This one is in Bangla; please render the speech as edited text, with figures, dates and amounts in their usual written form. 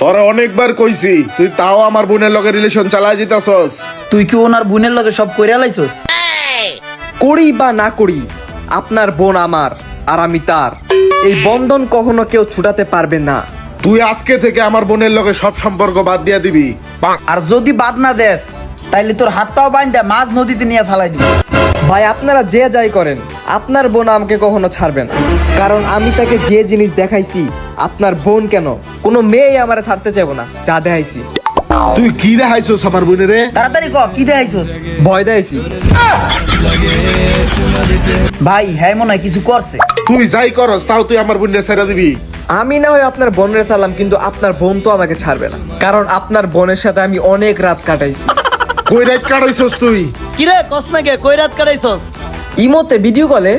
তোরা অনেকবার কইছি তুই তাও আমার বোনের লগে রিলেশন চালাই যেতেছস। তুই কি ওনার বোনের লগে সব কইরা লাইছস? করি বা না করি, আপনার বোন আমার আর আমি তার, এই বন্ধন কখনো কেউ ছুটাতে পারবে না। তুই আজকে থেকে আমার বোনের লগে সব সম্পর্ক বাদ দিয়া দিবি। আর যদি বাদ না দেস তাইলে তোর হাত পাও বাইন্দা মাছ নদীতে নিয়ে ফেলাই দিবি। ভাই আপনারা যে যাই করেন, আপনার বোন আমাকে কখনো ছাড়বেন, কারণ আমি তাকে যে জিনিস দেখাইছি, আপনার বোন কেন কোনো মেয়েই আমারে ছাড়তে চাইবো না যা দেখাইছি। তুই কি দেখাইছস আমার বোনেরে? তাড়াতাড়ি ক কি দেখাইছস? ভয় দেখাইছি। ভাই হ্যাঁ মনে হয় কিছু করছে। তুই যাই করস তাও তুই আমার বোনের ছেড়ে দিবি? আমি না হয় আপনার বোনের সালাম, কিন্তু আপনার বোন তো আমাকে ছাড়বে না, কারণ আপনার বোনের সাথে আমি অনেক রাত কাটাইছি। কই রাত কাটাইছস তুই? কিরে কস না কে কই রাত কাটাইছস? ইমোতে ভিডিও কলে